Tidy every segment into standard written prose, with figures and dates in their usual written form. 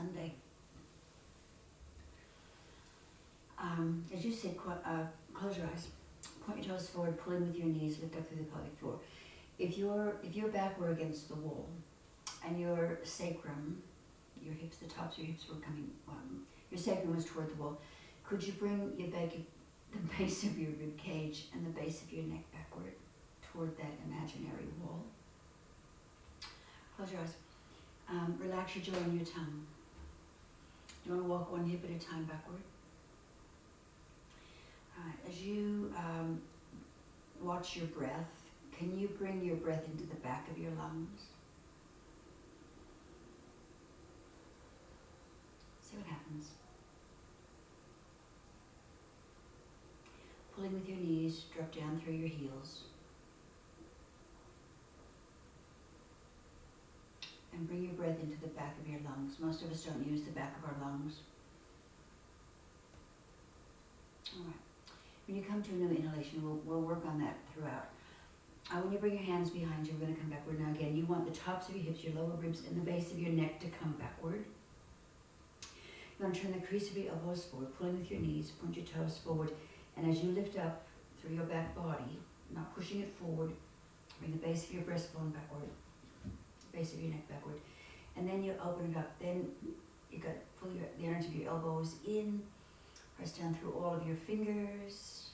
Sunday. As you said, close your eyes. Point your toes forward, pulling with your knees, lift up through the pelvic floor. If your back were against the wall, and your sacrum, your hips, the tops of your hips were coming, your sacrum was toward the wall, could you bring the base of your rib cage and the base of your neck backward toward that imaginary wall? Close your eyes. Relax your jaw and your tongue. You want to walk one hip at a time backward. As you watch your breath, can you bring your breath into the back of your lungs? See what happens. Pulling with your knees, drop down through your heels. And bring your breath into the back of your lungs. Most of us don't use the back of our lungs. All right. When you come to a new inhalation, we'll work on that throughout. When you bring your hands behind you, we're going to come backward. Now again, you want the tops of your hips, your lower ribs, and the base of your neck to come backward. You want to turn the crease of your elbows forward, pulling with your knees, point your toes forward, and as you lift up through your back body, not pushing it forward, bring the base of your breastbone backward, base of your neck backward, and then you open it up. Then you got to pull the energy of your elbows in, press down through all of your fingers.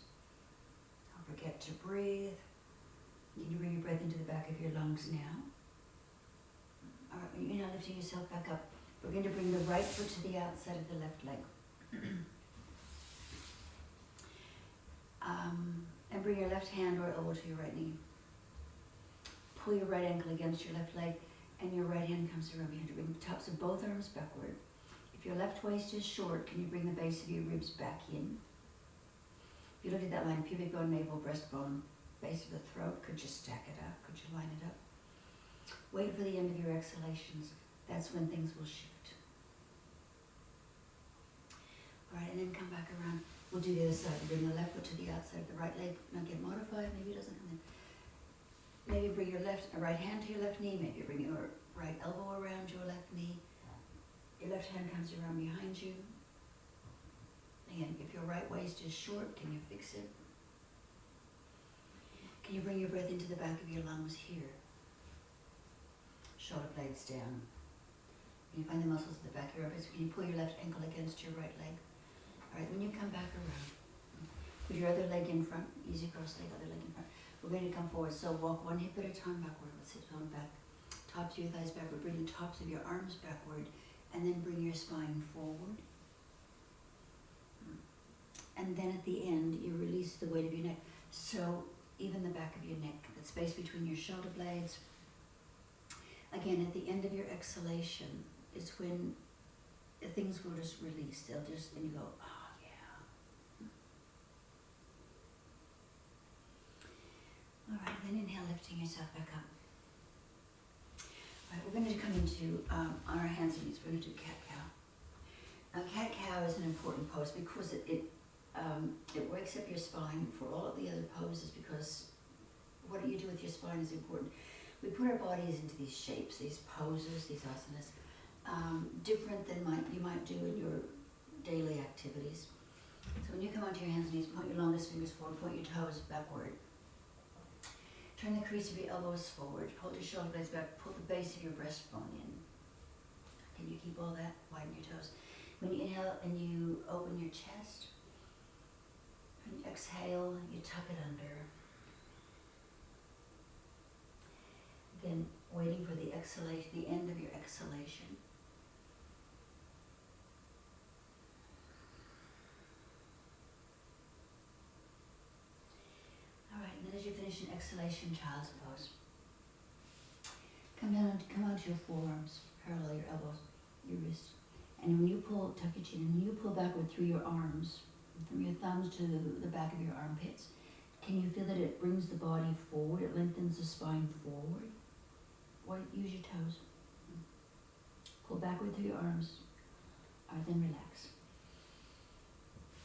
Don't forget to breathe. Can you bring your breath into the back of your lungs now? All right, when you inhale, lifting yourself back up, we're going to bring the right foot to the outside of the left leg. And bring your left hand or elbow to your right knee. Pull your right ankle against your left leg, and your right hand comes around behind you. Bring the tops of both arms backward. If your left waist is short, can you bring the base of your ribs back in? If you look at that line, pubic bone, navel, breastbone, base of the throat, could you stack it up? Could you line it up? Wait for the end of your exhalations. That's when things will shift. All right, and then come back around. We'll do the other side. Bring the left foot to the outside of the right leg. Now get modified. Maybe it doesn't come in. Maybe bring your right hand to your left knee. Maybe bring your right elbow around your left knee. Your left hand comes around behind you. Again, if your right waist is short, can you fix it? Can you bring your breath into the back of your lungs here? Shoulder blades down. Can you find the muscles at the back of your ribs? Can you pull your left ankle against your right leg? All right, when you come back around, put your other leg in front, easy cross leg, other leg in front. We're going to come forward, so walk one hip at a time backward. Let's sit on back. Tops of your thighs backward, bring the tops of your arms backward, and then bring your spine forward. And then at the end, you release the weight of your neck. So even the back of your neck, the space between your shoulder blades. Again, at the end of your exhalation is when things will just release. They'll just, and you go, oh yeah. All right, then inhale, lifting yourself back up. All right, we're going to come into, on our hands and knees, we're going to do cat-cow. Now, cat-cow is an important pose because it wakes up your spine for all of the other poses, because what you do with your spine is important. We put our bodies into these shapes, these poses, these asanas, different than you might do in your daily activities. So when you come onto your hands and knees, point your longest fingers forward, point your toes backward. Turn the crease of your elbows forward, hold your shoulder blades back, pull the base of your breastbone in. Can you keep all that? Widen your toes. When you inhale and you open your chest, when you exhale, you tuck it under. Then waiting for the exhalation, the end of your exhalation. All right, and then as you finish an exhalation, child's pose. Come onto your forearms, parallel your elbows, your wrists. And when you pull, tuck your chin, and when you pull backward through your arms, from your thumbs to the back of your armpits, can you feel that it brings the body forward, it lengthens the spine forward? Or use your toes. Pull backward through your arms. All right, then relax.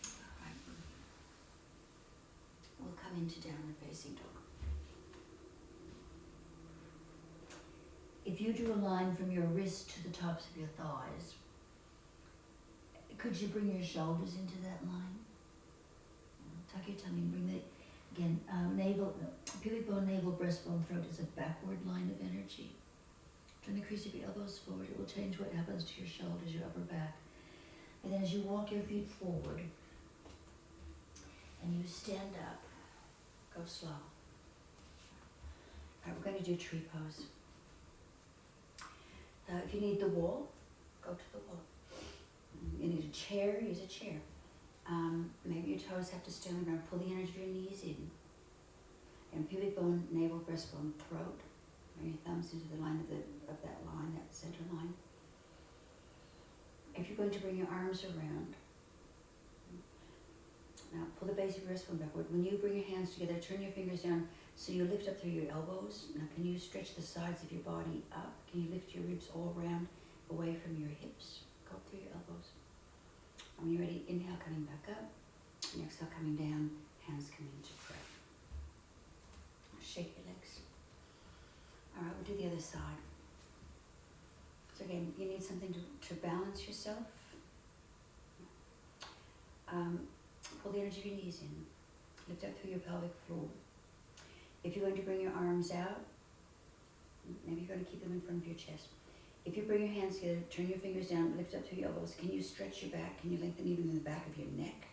All right. We'll come into downward facing dog. If you drew a line from your wrist to the tops of your thighs, Could you bring your shoulders into that line? Tuck your tummy and bring the, again, navel, pubic bone, navel, breastbone, throat is a backward line of energy. Turn the crease of your elbows forward. It will change what happens to your shoulders, your upper back. And then as you walk your feet forward and you stand up, go slow. All right, we're going to do tree pose. If you need the wall, go to the wall. You need a chair, use a chair. Maybe your toes have to stay on the ground. Pull the energy of your knees in. And pubic bone, navel, breastbone, throat. Bring your thumbs into the line of that line, that center line. If you're going to bring your arms around, now pull the base of your breastbone backward. When you bring your hands together, turn your fingers down so you lift up through your elbows. Now can you stretch the sides of your body up? Can you lift your ribs all around, away from your hips? Go up through your elbows. And when you're ready, inhale, coming back up. And exhale, coming down, hands coming to prayer. Shake your legs. All right, we'll do the other side. So again, you need something to balance yourself. Pull the energy of your knees in. Lift up through your pelvic floor. If you're going to bring your arms out, maybe you're going to keep them in front of your chest. If you bring your hands together, turn your fingers down, lift up through your elbows. Can you stretch your back? Can you lengthen even in the back of your neck?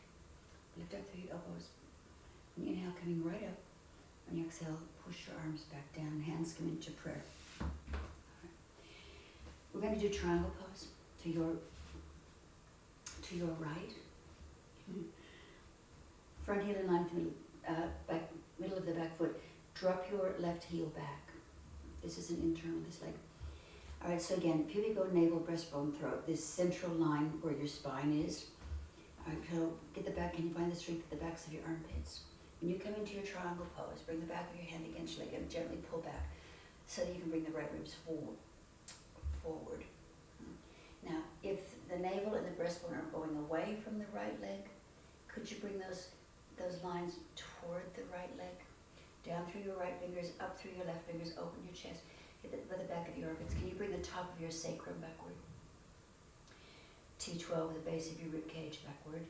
Lift up through your elbows. And you inhale, coming right up. When you exhale, push your arms back down, hands come into prayer. Right. We're going to do triangle pose to your right. Front heel in line with the middle of the back foot. Drop your left heel back. This is an internal, this leg. All right, so again, pubic bone, navel, breastbone, throat, this central line where your spine is. All right, so get the back, can you find the strength at the backs of your armpits? When you come into your triangle pose, bring the back of your hand against your leg and gently pull back so that you can bring the right ribs forward. Now, if the navel and the breastbone are going away from the right leg, could you bring those lines toward the right leg? Down through your right fingers, up through your left fingers, open your chest. Hit it by the back of your armpits. Can you bring the top of your sacrum backward? T12, the base of your rib cage backward.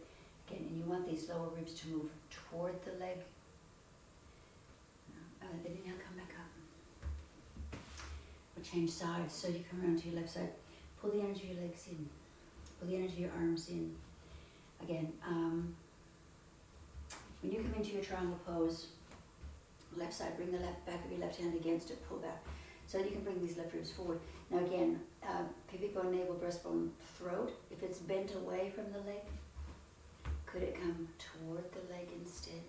Again, and you want these lower ribs to move toward the leg. Then inhale, come back up. We'll change sides. So you come around to your left side. Pull the energy of your legs in. Pull the energy of your arms in. Again, when you come into your triangle pose, left side, bring the back of your left hand against it, pull back. So you can bring these left ribs forward. Now again, pubic bone, navel, breastbone, throat. If it's bent away from the leg, could it come toward the leg instead?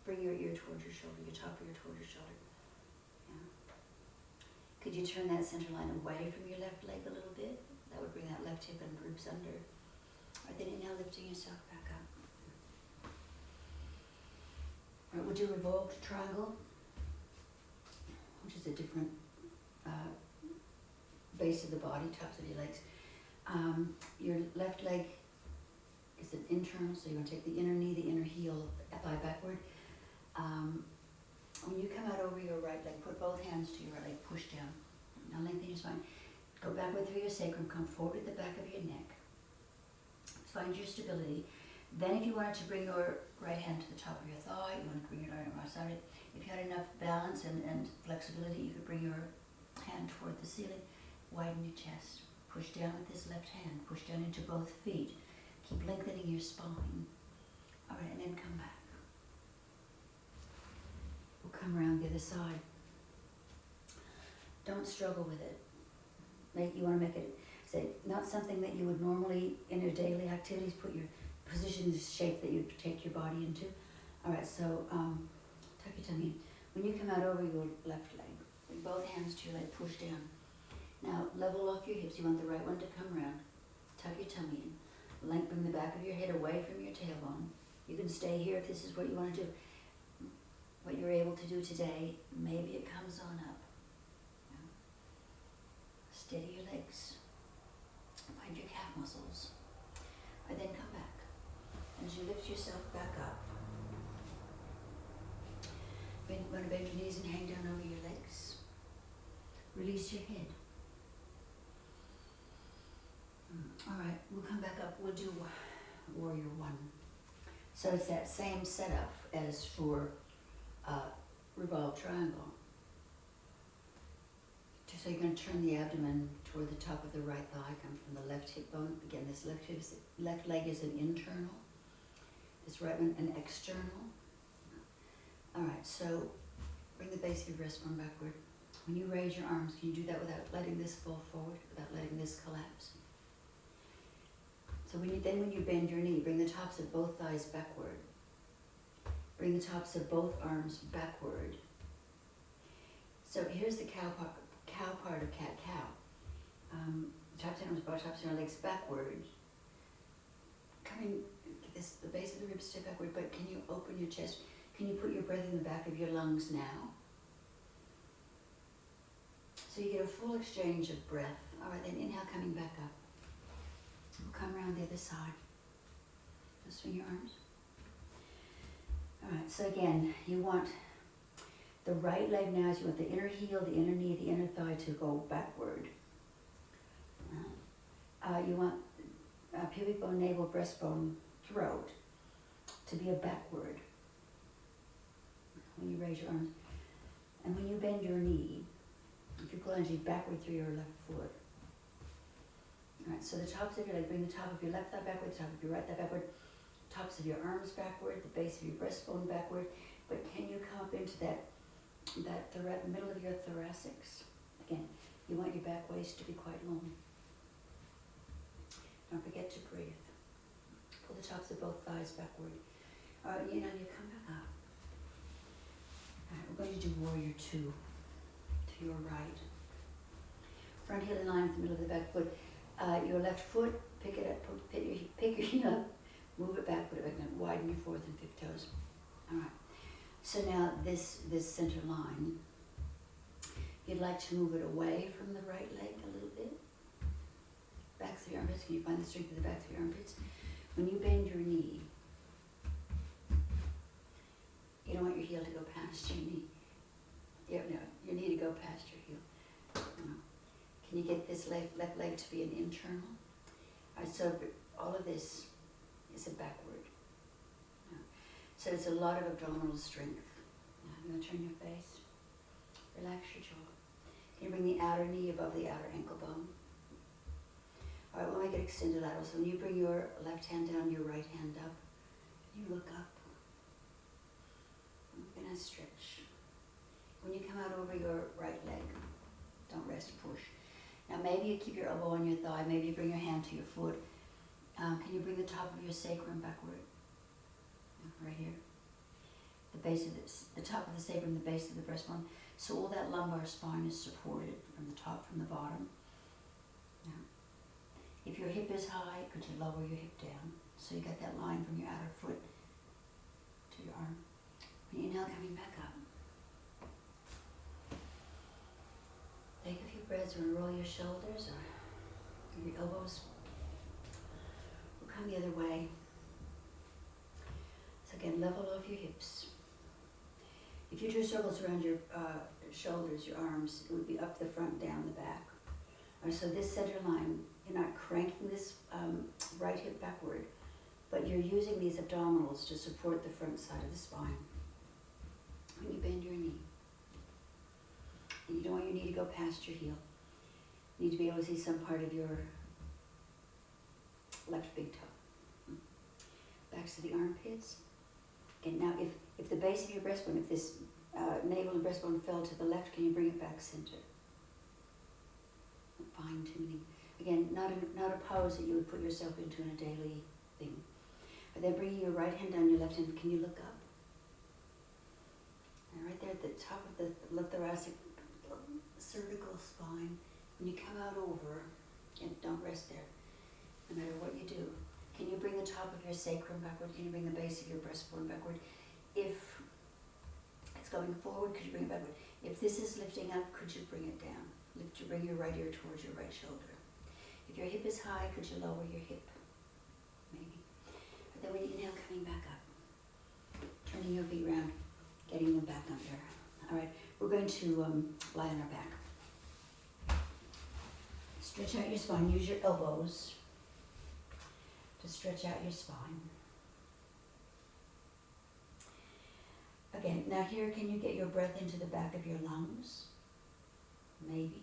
Bring your ear towards your shoulder, your top ear toward your shoulder. Yeah. Could you turn that center line away from your left leg a little bit? That would bring that left hip and ribs under. All right, then inhale, lifting yourself back up. All right, we'll do revolved triangle, which is a different base of the body, tops of your legs. Your left leg is an internal, so you're going to take the inner knee, the inner heel, thigh backward. When you come out over your right leg, put both hands to your right leg, push down. Now lengthen your spine. Go backward through your sacrum, come forward at the back of your neck. Find your stability. Then if you wanted to bring your right hand to the top of your thigh, you want to bring your right arm outside it. If you had enough balance and flexibility, you could bring your hand toward the ceiling. Widen your chest. Push down with this left hand. Push down into both feet. Keep lengthening your spine. All right, and then come back. We'll come around the other side. Don't struggle with it. You want to make it, say, not something that you would normally, in your daily activities, put your position in the shape that you take your body into. All right, so tuck your tummy in. When you come out over your left leg, bring both hands to your leg, push down. Now, level off your hips. You want the right one to come around. Tuck your tummy in. Bring the back of your head away from your tailbone. You can stay here if this is what you want to do. What you're able to do today, maybe it comes on up. Steady your legs. Find your calf muscles. And then come back. As you lift yourself back up, you're going to bend your knees and hang down over your legs. Release your head. All right, we'll come back up. We'll do warrior one. So it's that same setup as for revolved triangle. So you're going to turn the abdomen toward the top of the right thigh, come from the left hip bone. Again, this left leg is an internal. This right one an external. All right, so bring the base of your breastbone backward. When you raise your arms, can you do that without letting this fall forward, without letting this collapse? So when you bend your knee, bring the tops of both thighs backward. Bring the tops of both arms backward. So here's the cow part of cat-cow. Tops of arms, tops of your legs backward. The base of the ribs stay backward, but can you open your chest? Can you put your breath in the back of your lungs now? So you get a full exchange of breath. All right, then inhale, coming back up. We'll come around the other side. Just swing your arms. All right, so again, you want the right leg now, you want the inner heel, the inner knee, the inner thigh to go backward. You want pubic bone, navel, breastbone, throat to be a backward when you raise your arms. And when you bend your knee, if you pull energy backward through your left foot. All right, so the tops of your leg, bring the top of your left thigh backward, the top of your right thigh backward, tops of your arms backward, the base of your breastbone backward. But can you come up into that middle of your thoracics? Again, you want your back waist to be quite long. Don't forget to breathe. Pull the tops of both thighs backward. All right, you come back up. All right, we're going to do warrior two to your right. Front heel in line with the middle of the back foot. Your left foot, pick it up, pick your heel up, move it back, put it back down, widen your fourth and fifth toes. All right. So now this center line, you'd like to move it away from the right leg a little bit. Backs of your armpits, can you find the strength of the backs of your armpits? When you bend your knee, you don't want your heel to go past your knee. Your knee to go past your heel. Can you get this left leg to be an internal? All right, so all of this is a backward. So it's a lot of abdominal strength. You want to turn your face. Relax your jaw. Can you bring the outer knee above the outer ankle bone? All right, we'll make it extended lateral. So when you bring your left hand down, your right hand up, you look up. We're going to stretch. When you come out over your right leg, don't rest, push. Now maybe you keep your elbow on your thigh, maybe you bring your hand to your foot. Can you bring the top of your sacrum backward? Right here. The top of the sacrum, the base of the breastbone. So all that lumbar spine is supported from the top, from the bottom. Now, if your hip is high, could you lower your hip down? So you got that line from your outer foot to your arm. When you inhale, coming back up. Take a few breaths and roll your shoulders or your elbows. We'll come the other way. So again, level off your hips. If you drew circles around your shoulders, your arms, it would be up the front, down the back. All right, so this center line, you're not cranking this right hip backward, but you're using these abdominals to support the front side of the spine. When you bend your knee, you don't want your knee to go past your heel. You need to be able to see some part of your left big toe. Backs to the armpits. And now if the base of your breastbone, if this navel and breastbone fell to the left, can you bring it back center? Fine tuning. Again, not a pose that you would put yourself into in a daily thing. But then bringing your right hand down your left hand, can you look up? And right there at the top of the left thoracic cervical spine, when you come out over, and don't rest there, no matter what you do. Can you bring the top of your sacrum backward? Can you bring the base of your breastbone backward? If it's going forward, could you bring it backward? If this is lifting up, could you bring it down? Bring your right ear towards your right shoulder. If your hip is high, could you lower your hip? Maybe. But then when you inhale, coming back up. Turning your feet around, getting them back under. All right, we're going to lie on our back. Stretch out your spine, use your elbows to stretch out your spine. Again, now here, can you get your breath into the back of your lungs? Maybe.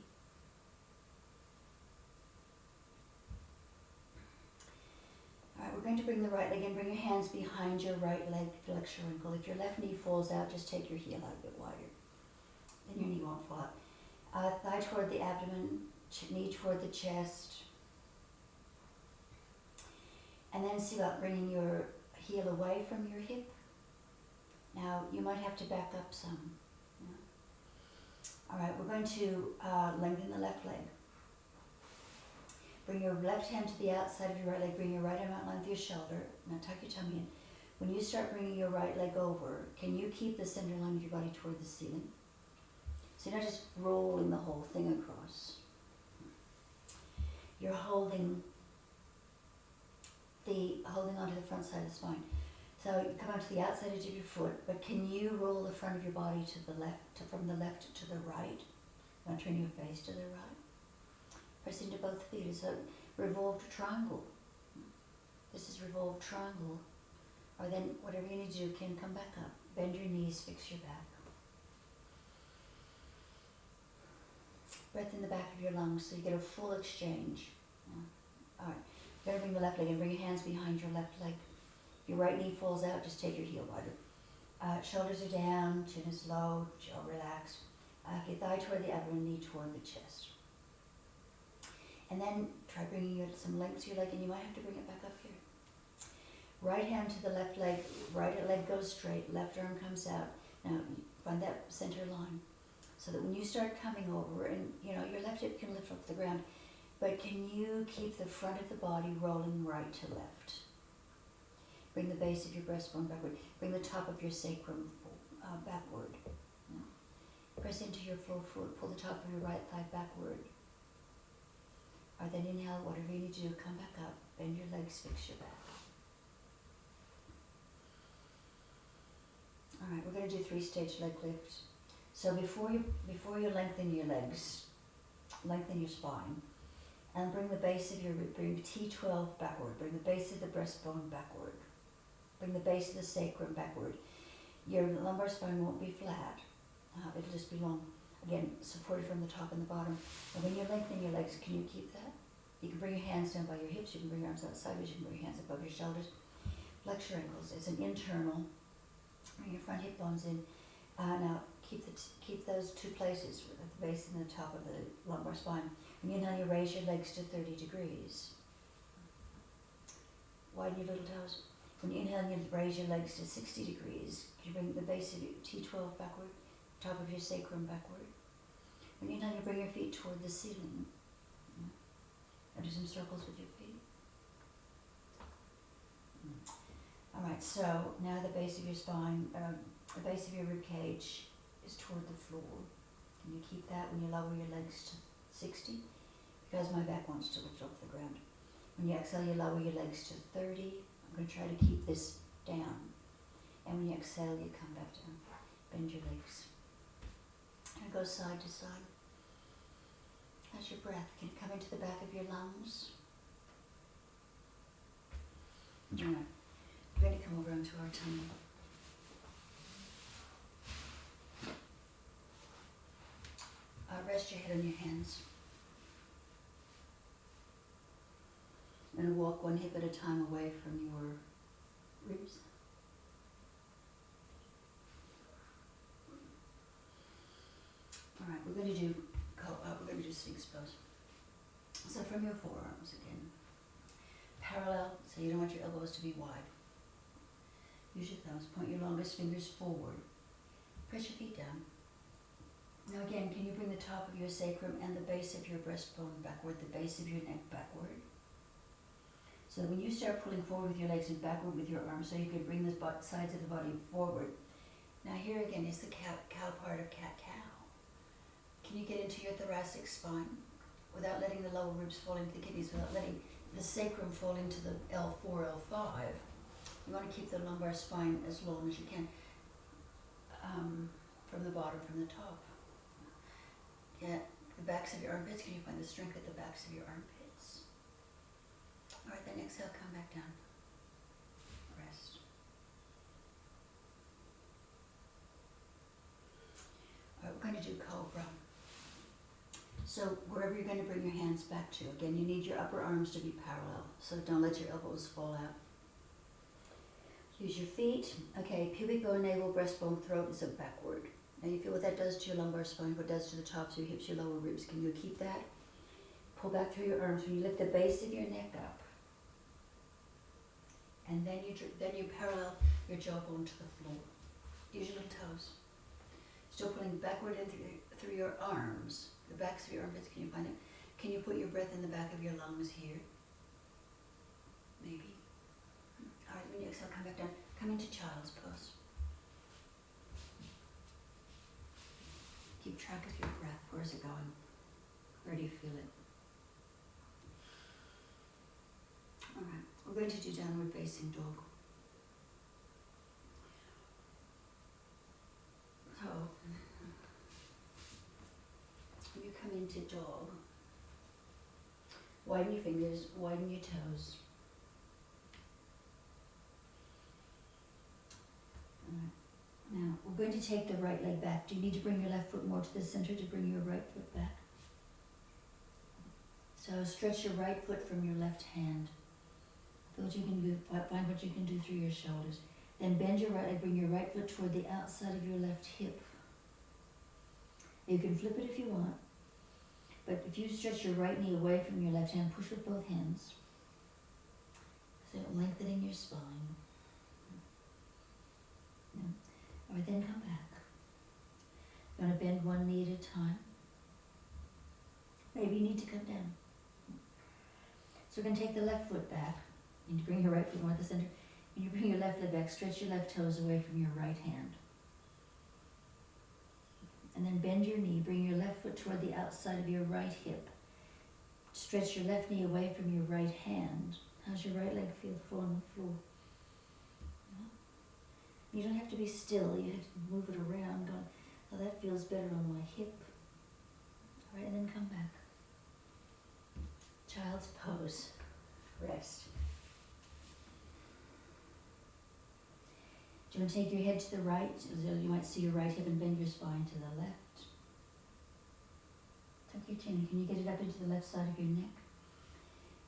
Alright, we're going to bring the right leg in. Bring your hands behind your right leg, flex your ankle. If your left knee falls out, just take your heel out a bit wider. Then your knee won't fall out. Thigh toward the abdomen, knee toward the chest. And then see about bringing your heel away from your hip. Now, you might have to back up some. Yeah. All right, we're going to lengthen the left leg. Bring your left hand to the outside of your right leg. Bring your right arm out length your shoulder. Now tuck your tummy in. When you start bringing your right leg over, can you keep the center line of your body toward the ceiling? So you're not just rolling the whole thing across. You're holding onto the front side of the spine. So you come onto the outside edge of your foot, but can you roll the front of your body to the left, from the left to the right? You want to turn your face to the right. Press into both feet. It's a revolved triangle. This is revolved triangle. Or then whatever you need to do, can come back up. Bend your knees, fix your back. Breath in the back of your lungs so you get a full exchange. Yeah. All right. You're going to bring the left leg in. Bring your hands behind your left leg. If your right knee falls out, just take your heel wider. Shoulders are down, chin is low, jaw relaxed. Your thigh toward the abdomen, knee toward the chest. And then try bringing some length to your leg, and you might have to bring it back up here. Right hand to the left leg, right leg goes straight, left arm comes out. Now find that center line, so that when you start coming over, and your left hip can lift off the ground, but can you keep the front of the body rolling right to left? Bring the base of your breastbone backward. Bring the top of your sacrum backward. Yeah. Press into your full foot. Pull the top of your right thigh backward. Or then inhale, whatever you need to do, come back up. Bend your legs, fix your back. All right, we're going to do 3-stage leg lift. So before you lengthen your legs, lengthen your spine, and bring the base of bring T12 backward. Bring the base of the breastbone backward. Bring the base of the sacrum backward. Your lumbar spine won't be flat. It'll just be long. Again, supported from the top and the bottom. And when you lengthen your legs, can you keep that? You can bring your hands down by your hips. You can bring your arms out sideways. You can bring your hands above your shoulders. Flex your ankles. It's an internal. Bring your front hip bones in. Now keep those two places at the base and the top of the lumbar spine. When you inhale, you raise your legs to 30 degrees. Widen your little toes. When you inhale, you raise your legs to 60 degrees. You bring the base of your T12 backward, top of your sacrum backward. When you inhale, you bring your feet toward the ceiling. And do some circles with your feet. All right, so now the base of your spine, the base of your rib cage is toward the floor. Can you keep that when you lower your legs to 60? Because my back wants to lift off the ground. When you exhale, you lower your legs to 30. I'm going to try to keep this down. And when you exhale, you come back down. Bend your legs. And go side to side. How's your breath? Can you come into the back of your lungs? All right. We're going to come over onto our tummy. Rest your head on your hands. I'm going to walk one hip at a time away from your ribs. All right, we're going to do Sphinx pose. So from your forearms again, parallel, so you don't want your elbows to be wide. Use your thumbs, point your longest fingers forward. Press your feet down. Now again, can you bring the top of your sacrum and the base of your breastbone backward, the base of your neck backward? So when you start pulling forward with your legs and backward with your arms, so you can bring the sides of the body forward. Now here again is the cow part of cat-cow. Can you get into your thoracic spine without letting the lower ribs fall into the kidneys, without letting the sacrum fall into the L4, L5? You want to keep the lumbar spine as long as you can from the bottom, from the top. Get the backs of your armpits. Can you find the strength at the backs of your armpits? All right, then exhale, come back down. Rest. All right, we're going to do cobra. So wherever you're going to bring your hands back to, again, you need your upper arms to be parallel, so don't let your elbows fall out. Use your feet. Okay, pubic bone, navel, breastbone, throat is up backward. Now you feel what that does to your lumbar spine, what it does to the tops of your hips, your lower ribs. Can you keep that? Pull back through your arms. When you lift the base of your neck up, and then you parallel your jawbone to the floor. Use your little toes. Still pulling backward in through your arms, the backs of your armpits. Can you find it? Can you put your breath in the back of your lungs here? Maybe. All right, when you exhale, come back down. Come into child's pose. Keep track of your breath. Where's it going? Where do you feel it? All right, we're going to do downward facing dog. So, when you come into dog, widen your fingers, widen your toes. All right. Now, we're going to take the right leg back. Do you need to bring your left foot more to the center to bring your right foot back? So stretch your right foot from your left hand. Find what you can do through your shoulders. Then bend your right leg, bring your right foot toward the outside of your left hip. You can flip it if you want, but if you stretch your right knee away from your left hand, push with both hands. So lengthening your spine. Yeah. All right, then come back. You're going to bend one knee at a time. Maybe you need to come down. So we're going to take the left foot back. You need to bring your right foot more to the center. When you bring your left leg back, stretch your left toes away from your right hand. And then bend your knee, bring your left foot toward the outside of your right hip. Stretch your left knee away from your right hand. How's your right leg feel on the floor? You don't have to be still, you have to move it around, going, oh, that feels better on my hip. All right, and then come back. Child's pose. Rest. Do you want to take your head to the right? You might see your right hip and bend your spine to the left. Tuck your chin. Can you get it up into the left side of your neck?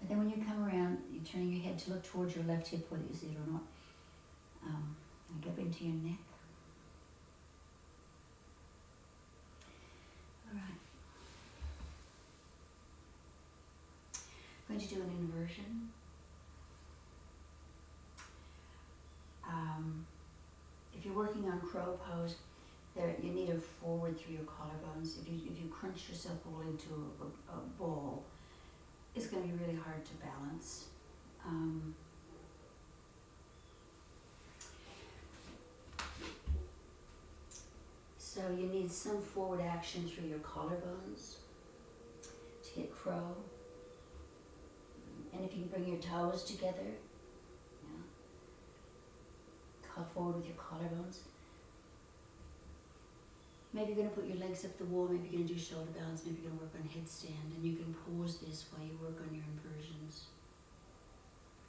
And then when you come around, you're turning your head to look towards your left hip, whether you see it or not. And get up into your neck. All right. I'm going to do an inversion. If you're working on crow pose, you need a forward through your collarbones. If you crunch yourself all into a ball, it's going to be really hard to balance. So you need some forward action through your collarbones to get crow. And if you can bring your toes together, forward with your collarbones. Maybe you're going to put your legs up the wall, maybe you're going to do shoulder balance, maybe you're going to work on headstand, and you can pause this while you work on your inversions.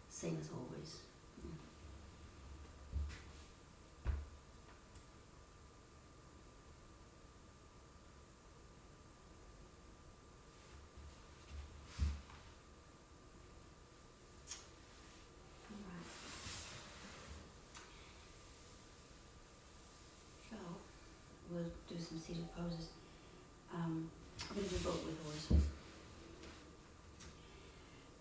Same as always. We'll do some seated poses. I'm going to do boat with horse.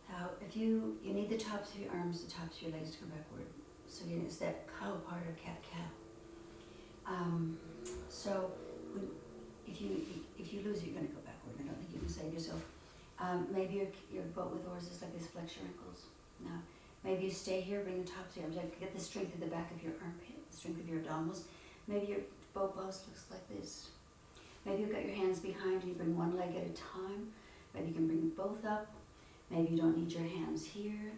Now, if you need the tops of your arms, the tops of your legs to go backward. So again, it's that cow part of cat-cow. So if you lose it, you're going to go backward. I don't think you can save yourself. Maybe your boat with oars is like this, flex your ankles. Now, maybe you stay here, bring the tops of your arms up, get the strength at the back of your armpit, the strength of your abdominals. Maybe your boat pose looks like this. Maybe you've got your hands behind and you bring one leg at a time. Maybe you can bring both up. Maybe you don't need your hands here.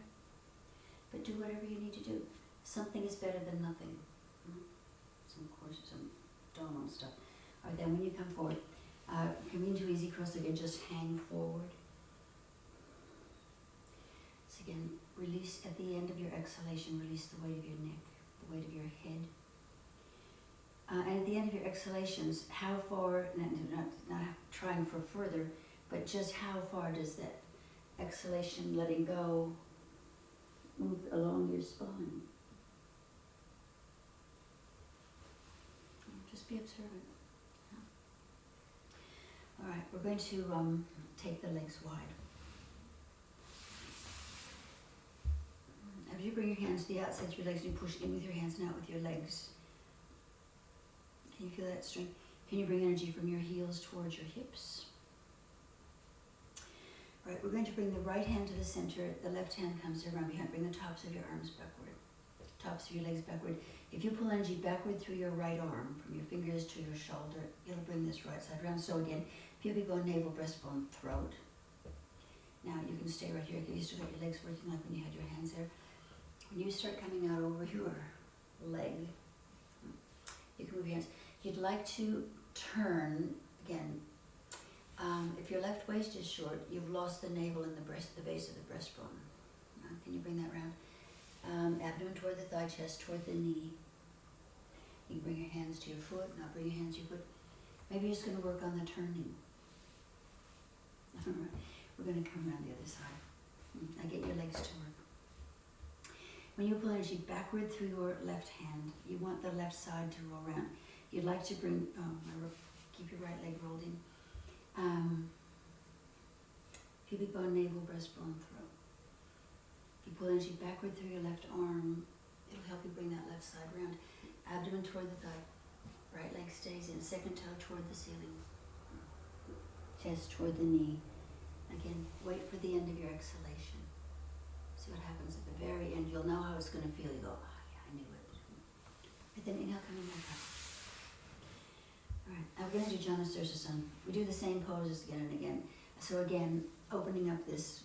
But do whatever you need to do. Something is better than nothing. Some abdominal stuff. All right, then when you come forward, come into easy cross again, just hang forward. So again, release at the end of your exhalation, release the weight of your neck, the weight of your head. And at the end of your exhalations, how far, not trying for further, but just how far does that exhalation, letting go, move along your spine? Just be observant. All right, we're going to take the legs wide. As you bring your hands to the outside of your legs, you push in with your hands and out with your legs. Can you feel that strength? Can you bring energy from your heels towards your hips? All right, we're going to bring the right hand to the center. The left hand comes around behind. Bring the tops of your arms backward. Tops of your legs backward. If you pull energy backward through your right arm, from your fingers to your shoulder, it'll bring this right side around. So again, pubic bone, navel, breastbone, throat. Now you can stay right here. You still got your legs working like when you had your hands there. When you start coming out over your leg, you can move your hands. You'd like to turn, again, if your left waist is short, you've lost the navel and the base of the breastbone. Can you bring that round? Abdomen toward the thigh, chest toward the knee. You can bring your hands to your foot, not bring your hands to your foot. Maybe you're just going to work on the turning. We're going to come around the other side. Now get your legs to work. When you pull energy backward through your left hand, you want the left side to roll around. You'd like to bring, keep your right leg rolled in. Pubic bone, navel, breastbone, throat. You pull energy backward through your left arm, it'll help you bring that left side round. Abdomen toward the thigh. Right leg stays in, second toe toward the ceiling. Chest toward the knee. Again, wait for the end of your exhalation. See what happens at the very end. You'll know how it's going to feel. You go, yeah, I knew it. But then inhale, coming back up. All right, now we're going to do Janu Sirsasana. We do the same poses again and again. So again, opening up this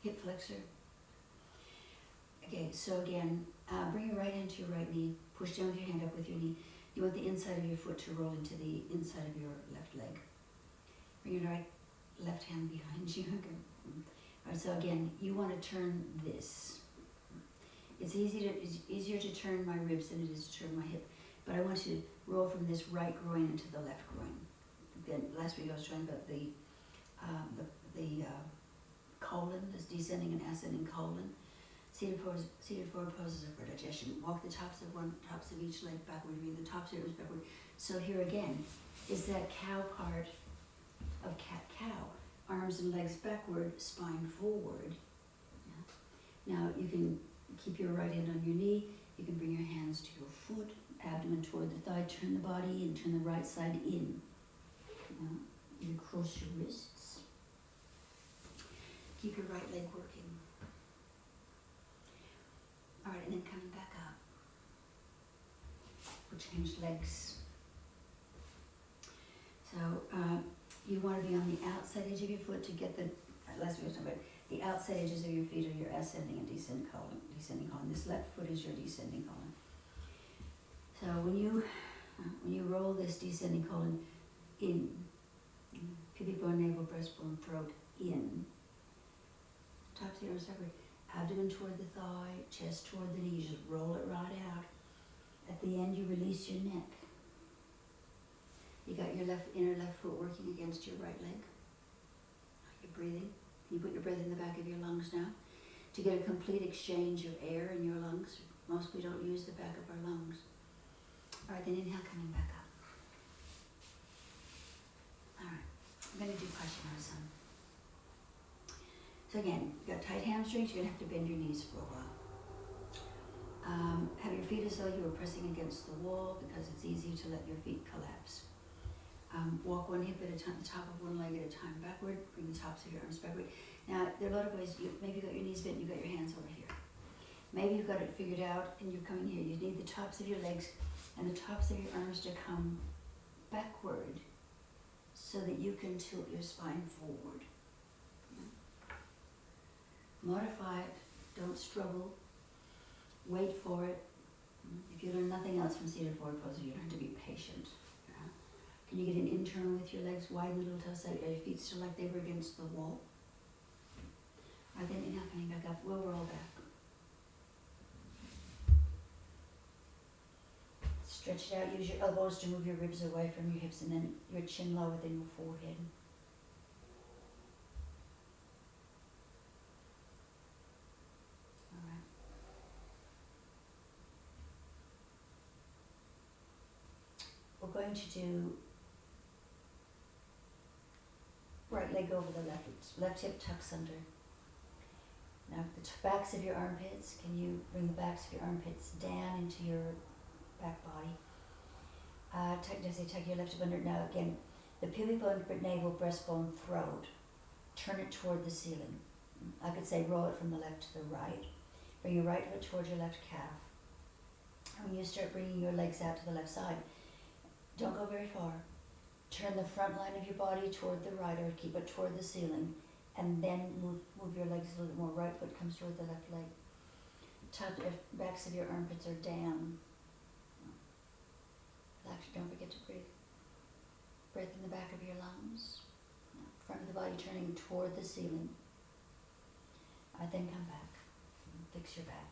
hip flexor. Okay, so again, bring your right hand to your right knee. Push down with your hand up with your knee. You want the inside of your foot to roll into the inside of your left leg. Bring your left hand behind you. Okay. All right, so again, you want to turn this. It's easier to turn my ribs than it is to turn my hip, but I want you to roll from this right groin into the left groin. Then last week I was talking about the colon, this descending and ascending colon. Seated forward poses are for digestion. Walk the tops of each leg backward, bring the tops of your arms backward. So here again is that cow part of cat-cow. Arms and legs backward, spine forward. Yeah. Now you can keep your right hand on your knee. You can bring your hands to your foot, abdomen toward the thigh, turn the body in, turn the right side in. You cross your wrists. Keep your right leg working. All right, and then coming back up. We'll change legs. So you want to be on the outside edge of your foot to get the, last week I was talking about, the outside edges of your feet are your ascending and descending colon. This left foot is your descending colon. So when you roll this descending colon in, pubic bone, navel, breastbone, throat in, tops of your arms separate, abdomen toward the thigh, chest toward the knee. You just roll it right out. At the end, you release your neck. You got your inner left foot working against your right leg. You're breathing. You put your breath in the back of your lungs now to get a complete exchange of air in your lungs. Most we don't use the back of our lungs. All right, then inhale, coming back up. All right, I'm going to do Paschimottanasana. So again, you've got tight hamstrings, you're going to have to bend your knees for a while. Have your feet as though you were pressing against the wall because it's easy to let your feet collapse. Walk one hip at a time, the top of one leg at a time backward, bring the tops of your arms backward. Now, there are a lot of ways, maybe you've got your knees bent, you've got your hands over here. Maybe you've got it figured out and you're coming here. You need the tops of your legs and the tops of your arms to come backward so that you can tilt your spine forward. Modify it, don't struggle, wait for it. If you learn nothing else from seated forward pose, you learn to be patient. Can you get an internal with your legs wide, the little toes out? Are your feet still like they were against the wall? Alright, then inhale, coming back up. We'll roll back. Stretch it out. Use your elbows to move your ribs away from your hips, and then your chin lower than your forehead. Alright. We're going to do right leg over the left hip tucks under. Now the backs of your armpits, can you bring the backs of your armpits down into your back body? Tuck your left hip under. Now again, the pubic bone, navel, breastbone, throat. Turn it toward the ceiling. I could say roll it from the left to the right. Bring your right foot towards your left calf. And when you start bringing your legs out to the left side, don't go very far. Turn the front line of your body toward the right, or keep it toward the ceiling, and then move your legs a little bit more. Right foot comes toward the left leg. Backs of your armpits are down. Relax, don't forget to breathe. Breath in the back of your lungs. Front of the body turning toward the ceiling. Then come back. Fix your back.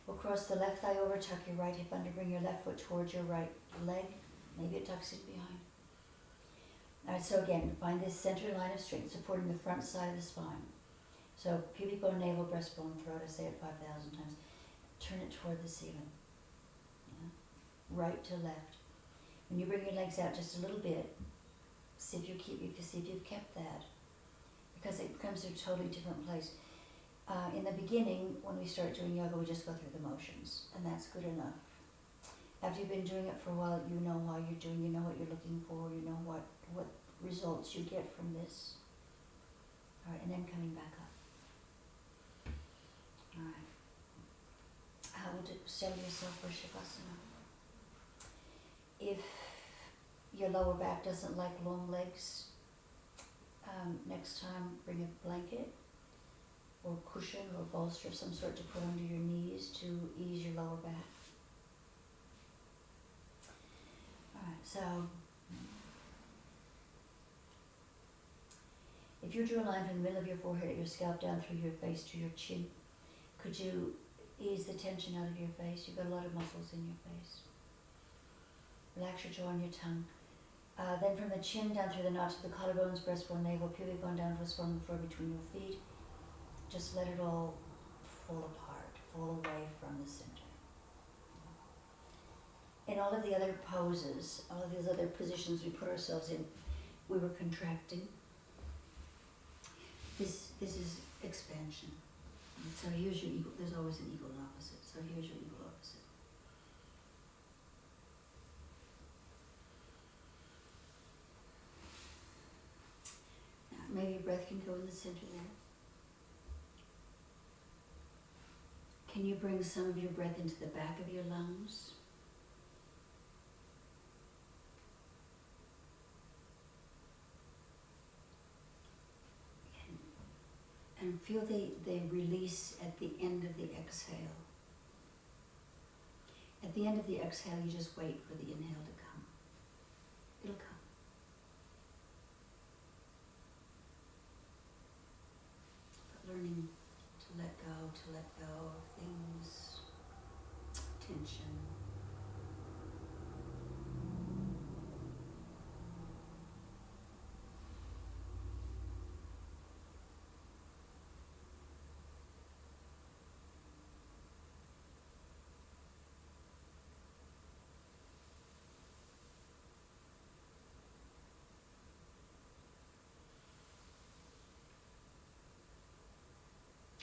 We'll cross the left thigh over, tuck your right hip under, bring your left foot towards your right leg. Maybe it tucks it behind. Alright, so again, find this center line of strength supporting the front side of the spine. So pubic bone, navel, breastbone, throat, I say it 5,000 times. Turn it toward the ceiling. Yeah? Right to left. When you bring your legs out just a little bit, see if you've kept that. Because it comes to a totally different place. In the beginning, when we start doing yoga, we just go through the motions, and that's good enough. After you've been doing it for a while, you know how you're doing, you know what you're looking for, you know what results you get from this. Alright, and then coming back up. Alright. How would you settle yourself for Shavasana? If your lower back doesn't like long legs, next time bring a blanket or cushion or bolster of some sort to put under your knees to ease your lower back. Alright, so if you drew a line from the middle of your forehead at your scalp down through your face to your chin, could you ease the tension out of your face? You've got a lot of muscles in your face. Relax your jaw and your tongue. Then from the chin down through the knots of the collarbones, breastbone, navel, pubic bone down to the spine on the floor between your feet. Just let it all fall apart, fall away from the center. In all of the other poses, all of these other positions we put ourselves in, we were contracting. This is expansion. So here's your equal. There's always an equal and opposite. So here's your equal opposite. Now, maybe your breath can go in the center there. Can you bring some of your breath into the back of your lungs? And feel the release at the end of the exhale. At the end of the exhale, you just wait for the inhale to come. It'll come. But learning to let go of things, tension.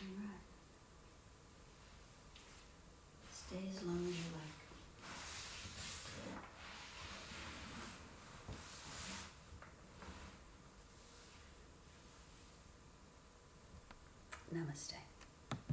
All right. Stay as long as you like. Namaste.